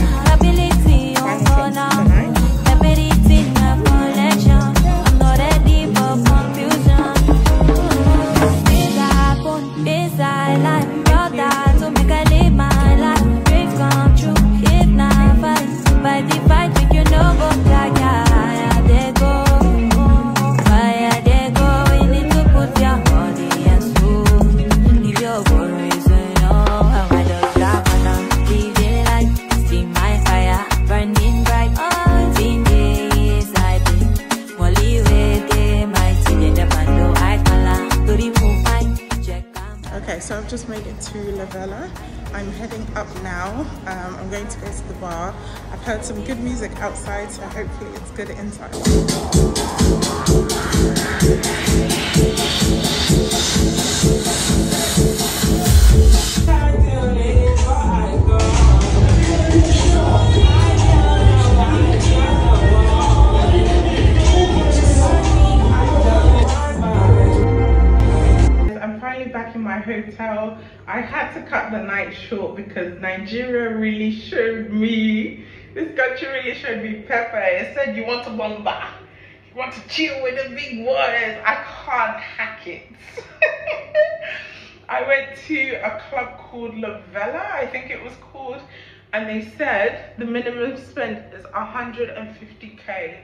Vela. I'm heading up now. I'm going to go to the bar. I've heard some good music outside, so hopefully it's good inside. Back in my hotel. I had to cut the night short because Nigeria really showed me, this country really showed me pepper. It said you want to bomba, you want to chill with the big boys. I can't hack it. I went to a club called La Vela, I think it was called, and they said the minimum spend is 150k.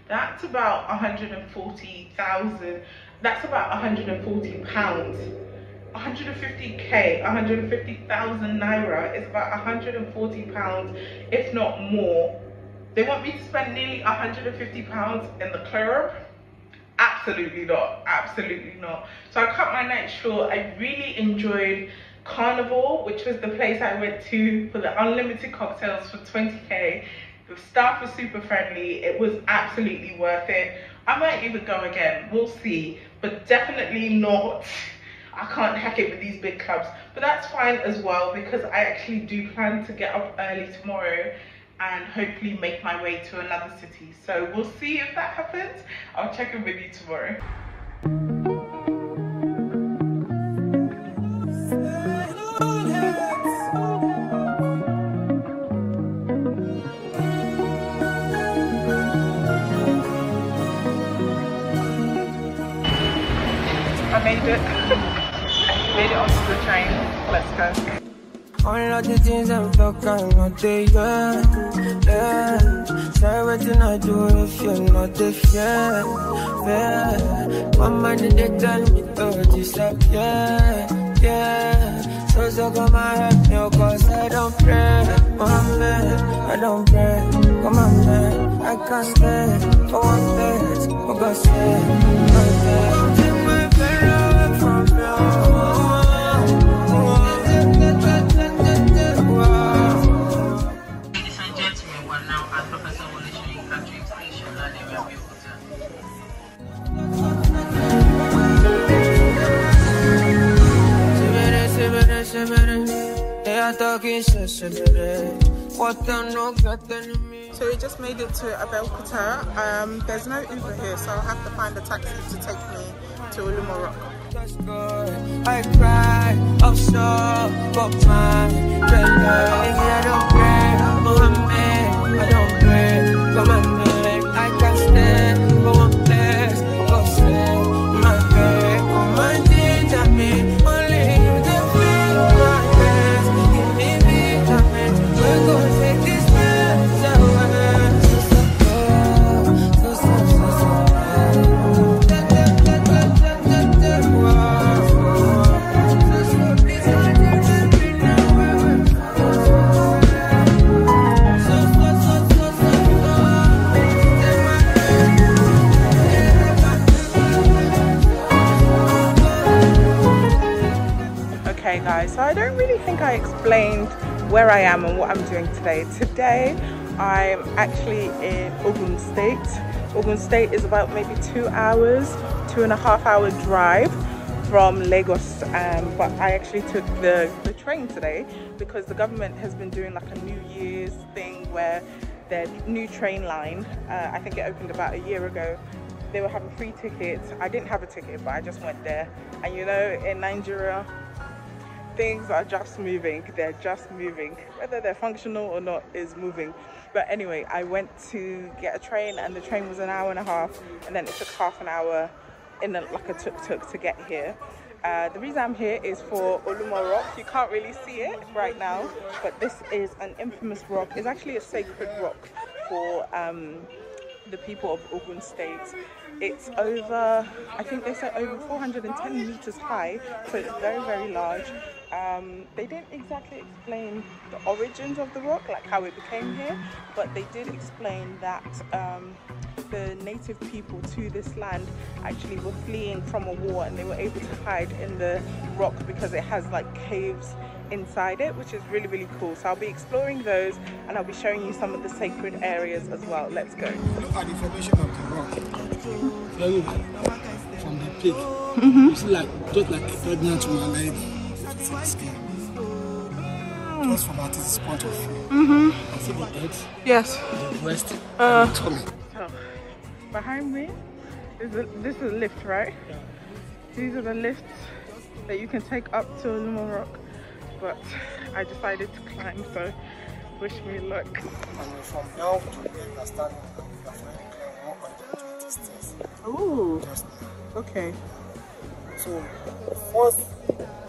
That's about 140,000. That's about 140 pounds. 150k, 150,000 naira is about 140 pounds, if not more. They want me to spend nearly 150 pounds in the club? Absolutely not, absolutely not. So I cut my night short. I really enjoyed Carnival, which was the place I went to for the unlimited cocktails for 20k. The staff was super friendly. It was absolutely worth it. I might even go again, we'll see, but definitely not. I can't hack it with these big clubs, but that's fine as well because I actually do plan to get up early tomorrow and hopefully make my way to another city. So we'll see if that happens. I'll check in with you tomorrow. I made it. Made it onto the train. Let's go. All of the things I'm talking about, yeah. Say everything I do if you're not the yeah. My mind they tell me to disappear, yeah. So come and help me, cause I don't pray. Oh man, I don't pray. Come on man, I can't stay for one day. Oh God say, take my pain away from you. Ladies and gentlemen, we're now at Professor Catering Station in Abeokuta. So we just made it to Abeokuta. There's no Uber here, so I'll have to find a taxi to take me to Olumo Rock. I cry, I'm so but mine. I don't pray, Mohammed, I don't pray. Come on, man, I can't stand for one place. Go say my bed, come on, ginger me. Only you can feel my best. Give me vitamin, we're gonna take this mess away. Okay guys, so I don't really think I explained where I am and what I'm doing today. Today I'm actually in Ogun State. Ogun State is about maybe 2 hours, 2.5 hour drive from Lagos, but I actually took the train today because the government has been doing like a New Year's thing where their new train line, I think it opened about a year ago, they were having free tickets. I didn't have a ticket, but I just went there. And you know, in Nigeria, things are just moving. They're just moving. Whether they're functional or not is moving. But anyway, I went to get a train and the train was 1.5 hours, and then it took half an hour in like a tuk-tuk to get here. The reason I'm here is for Olumo Rock. You can't really see it right now, but this is an infamous rock. It's actually a sacred rock for the people of Ogun State. It's over, I think they said over 410 meters high, so it's very, very large. They didn't exactly explain the origins of the rock, like how it became here, but they did explain that the native people to this land actually were fleeing from a war and they were able to hide in the rock because it has like caves inside it, which is really, really cool. So I'll be exploring those and I'll be showing you some of the sacred areas as well. Let's go. Look at the formation of the rock. Very from the peak. You see, like just like a pregnant woman like the skin. Just from this point of view. I see the head. Yes. The breast and the tummy. So, behind me is this is a lift, right? Yeah. These are the lifts that you can take up to Lumo Rock, but I decided to climb, so wish me luck. And from now to where you are standing, you have already climbed 120 stairs. Ooh. Just now. Okay. So the first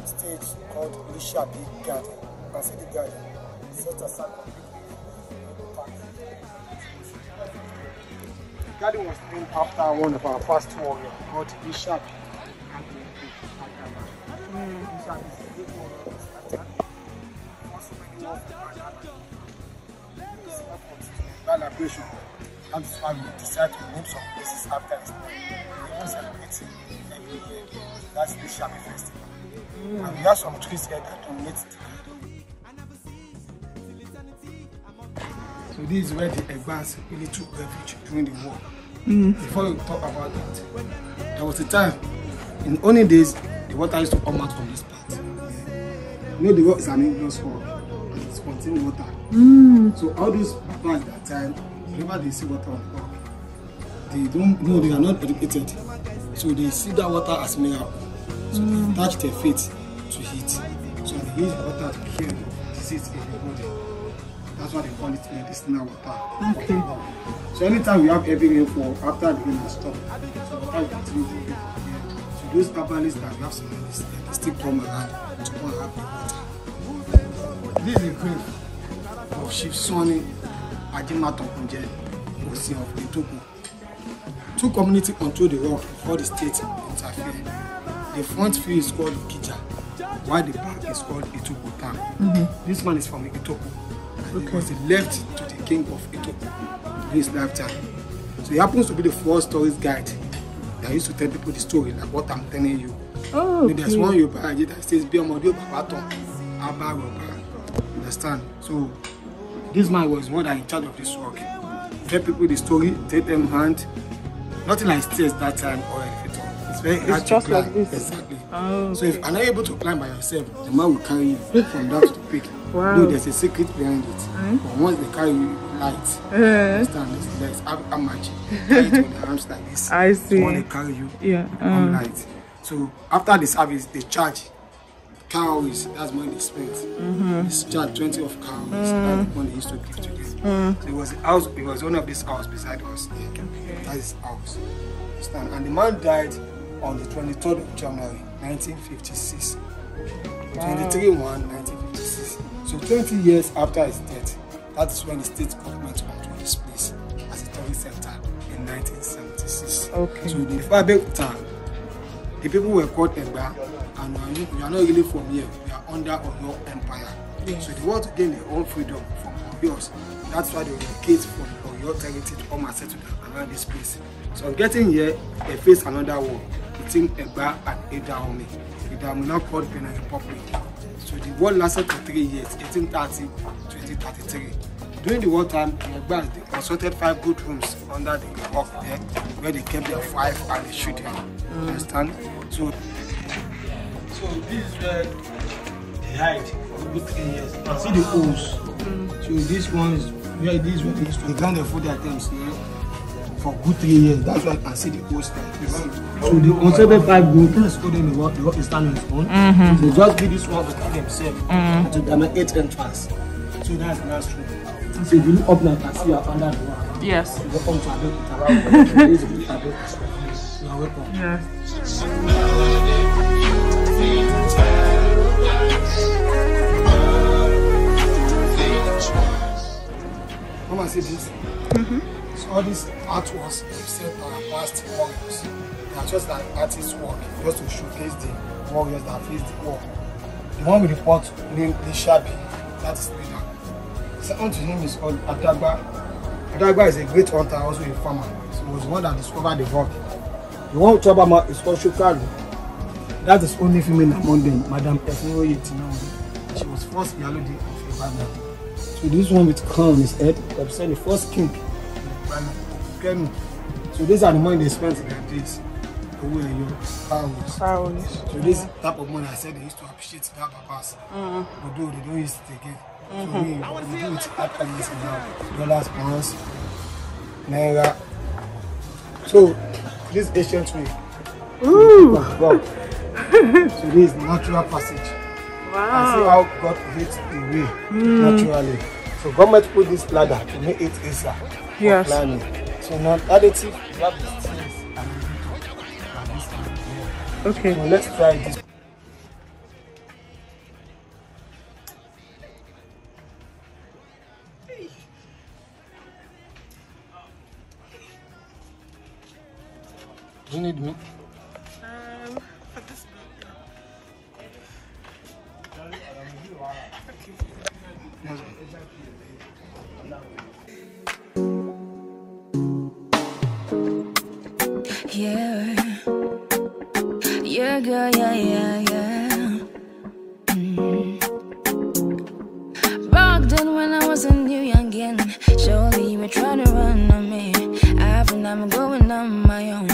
stage called Lishabi Garden. You can see the garden. Set aside the garden was named after one of our past warriors called Lishabi. That's why we decided to name some places after his name. We are celebrating every year. That's the Shabi Festival. And we have some trees here that dominate the garden. So this is where the Egbans really took refuge during the war. Before we talk about that, there was a time in olden days the water used to come out from this part. You know the rock is an enormous rock and it's containing water. So all those people at that time, whenever they see water on the rock, they don't know, they are not educated. So they see that water as miracle. So they attach their faith to it. So they use water to cure disease in the body. That's why they call it medicinal water. Okay. So anytime we have heavy rainfall, after the rain has stopped, so water will continue to be here. So those herbalists that we have some medicine, they still come around to go and have the water. This is a grave of Chief Sonny Ajimatokunje, Osi of Etoku. Two communities control the rock before the state interfere. The front field is called Kija, while the back is called Etoku Town. This man is from Etoku. He was left to the king of Etoku in his lifetime. So he happens to be the first tourist guide that used to tell people the story, like what I'm telling you. Oh, okay. There's one Yoruba that says, Beomodio Babaton, Abba Yoruba. Understand? So this man was one that in charge of this rock. Tell people the story, take them hand. Nothing like stairs that time or elevator. It's very hard to just climb. like this. Exactly. Oh, so if you're not able to climb by yourself, the man will carry you from down to the peak. Wow. No, there's a secret behind it. But once they carry you, light. Understand? There's a magic. Carry it on the arms like this. I see. So when they carry you, become light. So after the service, they charge cowries. That's money they spent. They charge 20 of cowries. That's the money they used to give to them. So it was a house. It was one of these houses beside us. That is house. Understand? And the man died on the 23rd of January, 1956. 23/1/1956. So 20 years after his death, that is when the state government controlled this place as a tourist center in 1976. Okay. So the Abeokuta, the people were called Egba, and we are not really from here. We are under Oyo Empire. So they want to gain their own freedom from Oyos. That's why they relocate from Oyo territory to come and settle around this place. So getting here, they face another war between Egba and Edaome. Edaome now called Benin Republic. So the war lasted for 3 years, 1830 to 1833. During the wartime, Egba they constructed 5 good rooms under the rock there, where they kept their wife and their children. Understand? So this is where they hide for good 3 years. You can see the holes. So this one is where this one is to ground their food items here for good 3 years. That's why I can see the holes there. So the constructed 5 good rooms, holding the rock is standing on its own. So they just did this one to kill themselves to damage 8 entrance. So that's the last room. So if you look up now, you can see you are under the rock. Yes. You welcome to Abeokuta. This is Abeokuta. You are welcome. Yes. Come and see this. So all these artworks represent our past warriors. They are just like artists' work, just to showcase the warriors that faced the war. The one with the pot named Lishabi, that's the leader. The second name is called Adagba. Adagba is a great hunter, also a farmer. So he was the one that discovered the rock. The one with Trabama is called Shukaru. That is only female among them, Madam Efnuro Yetinao. She first Yalodi of Ibadan. So this one with crown on his head represent the first king of Ibadan. So these are the money they spent in their days. So this type of money I said they used to appreciate that papas. Although they don't use it again. So we do it at currency now. Dollars, pounds, naira. So this ancient way. Ooh. God. So this is natural passage. Wow. And see how God creates the way naturally. So government put this ladder to make it easier for climbing. So now additive, you have these things and this. Okay. So let's try this. Do you need me? For this Yeah, girl, yeah. Back then when I was a new youngin', surely you were trying to run on me. I'm going on my own.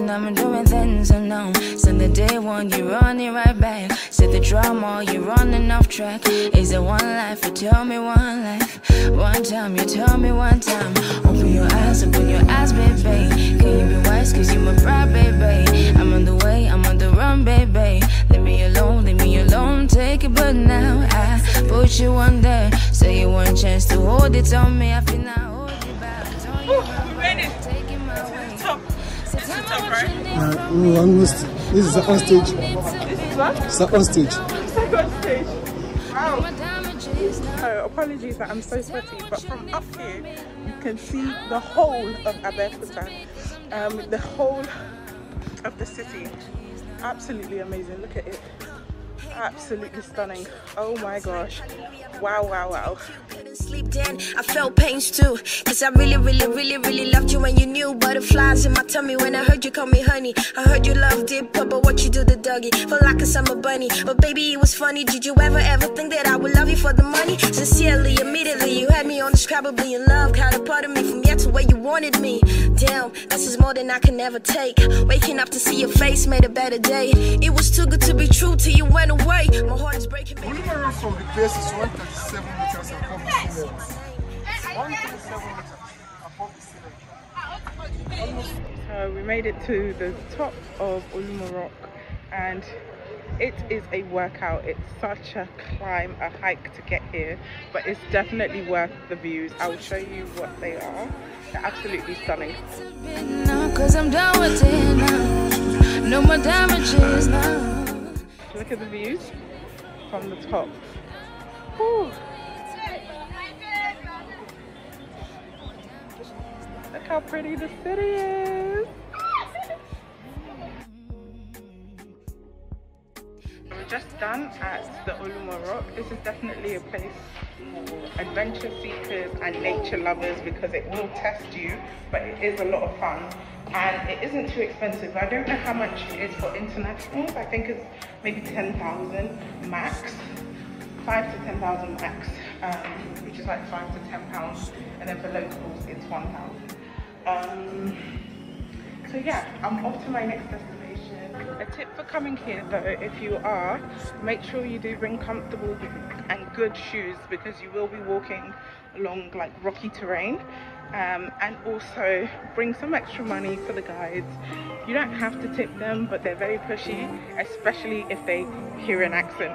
I'm doing things unknown. Since the day one, you're running right back. Said the drama, you're running off track. Is it one life? You tell me one life. One time, you tell me one time. Open your eyes, baby. Can you be wise? Cause you my pride, baby. I'm on the way, I'm on the run, baby. Leave me alone, take it. But now I put you under. Say you want a chance to hold it on me. I feel now hold you back. We made it. Top. This is top, right? Almost. This is second stage. This is what? Second stage. Second stage. Wow. So apologies that I'm so sweaty, but from up here you can see the whole of Abeokuta, the whole of the city. Absolutely amazing. Look at it. Absolutely stunning. Oh my gosh. Wow. Couldn't sleep then, I felt pains too. Cause I really loved you when you knew. Butterflies in my tummy when I heard you call me honey. I heard you loved it, but what you do the doggy. Felt like a summer bunny, but baby it was funny. Did you ever think that I would love you for the money? Sincerely, immediately, you had me undescribably in love. Kind of part of me from yet to where you wanted me. Damn, this is more than I can ever take. Waking up to see your face made a better day. It was too good to be true till you went away. My heart is breaking. Volume from the place is 137 meters above the sea level. 137 meters above the sea level. So we made it to the top of Olumo Rock, and it is a workout. It's such a climb, a hike to get here, but it's definitely worth the views. I will show you what they are. They're absolutely stunning. Cause I'm done with it now. No more damages now. Look at the views from the top. Whew. Look how pretty the city is. We're just done at the Olumo Rock. This is definitely a place for adventure seekers and nature lovers because it will test you, but it is a lot of fun. And it isn't too expensive. I don't know how much it is for internationals. I think it's maybe 10,000 max, 5 to 10,000 max, which is like £5 to £10. And then for locals, it's 1,000. So yeah, I'm off to my next destination. A tip for coming here though, if you are, make sure you do bring comfortable and good shoes because you will be walking along like rocky terrain. And also bring some extra money for the guides. You don't have to tip them, but they're very pushy, especially if they hear an accent.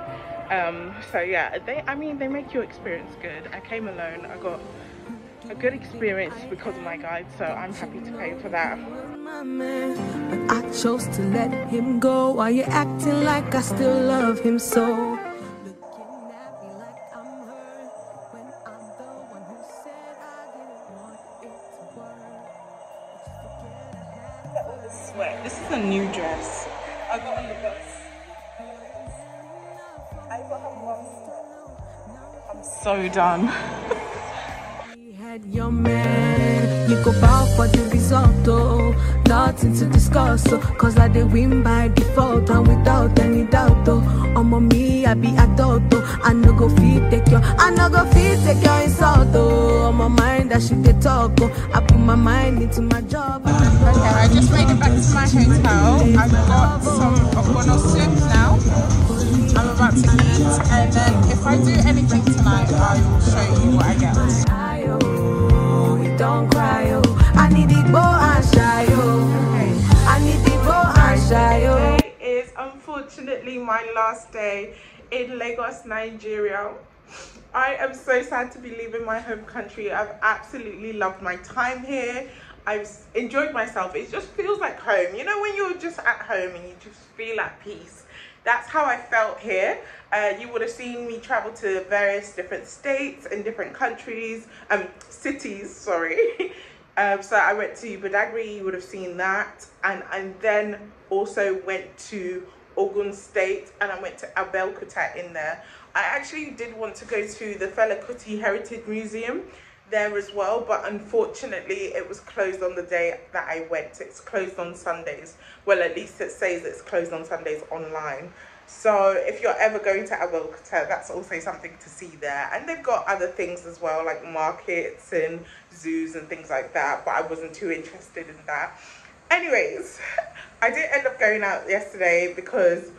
So yeah, they make your experience good. I came alone, I got a good experience because of my guide, so I'm happy to pay for that. But I chose to let him go. Why you acting like I still love him so? This is a new dress. I believe this. I'm so done. Had your man, you go bow for the risotto. Now nothing to discuss, so cause I did win by default and without any doubt, though. On me, I be adult, though. I no go feed take your insult, though. On my mind, I should they talk, oh. I put my mind into my job. Okay, I just made it back to my hotel. I've got some Ogun State now. I'm about to eat, and then if I do anything tonight, I will show you what I get. Don't cry, oh. I need the bow and shy, oh. I need the bow and shy, oh. Today is unfortunately my last day in Lagos, Nigeria. I am so sad to be leaving my home country. I've absolutely loved my time here. I've enjoyed myself. It just feels like home. You know, when you're just at home and you just feel at peace. That's how I felt here. You would have seen me travel to various different states and different countries, cities, sorry. So I went to Badagry, you would have seen that. And then also went to Ogun State, and I went to Abeokuta in there. I actually did want to go to the Lekki Heritage Museum there as well, but unfortunately it was closed on the day that I went. It's closed on Sundays. Well, at least it says it's closed on Sundays online. So if you're ever going to Abeokuta, that's also something to see there. And they've got other things as well, like markets and zoos and things like that, but I wasn't too interested in that. Anyways, I did end up going out yesterday because,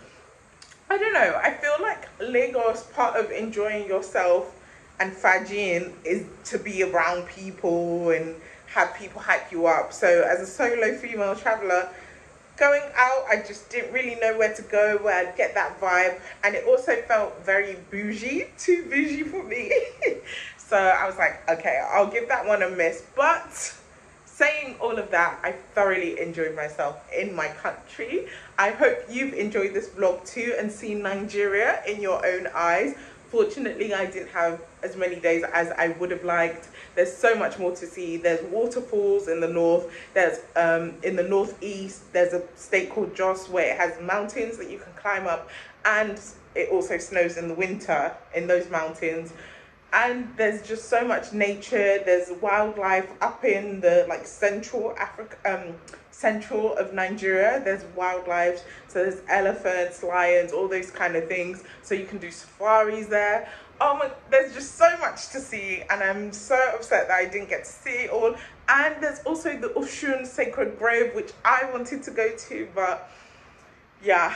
I don't know, I feel like Lagos, part of enjoying yourself and fajiing is to be around people and have people hype you up. So as a solo female traveler, going out, I just didn't really know where to go, where I'd get that vibe. And it also felt very bougie, too bougie for me. So I was like, okay, I'll give that one a miss. But saying all of that, I thoroughly enjoyed myself in my country. I hope you've enjoyed this vlog too and seen Nigeria in your own eyes. Fortunately, I didn't have as many days as I would have liked. There's so much more to see. There's waterfalls in the north. There's in the northeast, there's a state called Jos where it has mountains that you can climb up, and it also snows in the winter in those mountains. And there's just so much nature. There's wildlife up in the central Africa, central of Nigeria. There's wildlife, so there's elephants, lions, all those kind of things. So you can do safaris there. Oh my, there's just so much to see, and I'm so upset that I didn't get to see it all. And there's also the Oshun Sacred Grove, which I wanted to go to, but yeah.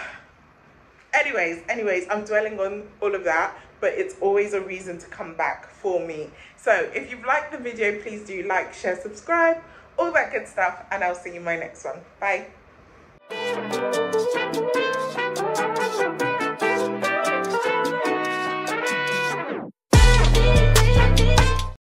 Anyways, I'm dwelling on all of that, but it's always a reason to come back for me. So if you've liked the video, please do like, share, subscribe, all that good stuff, and I'll see you in my next one. Bye.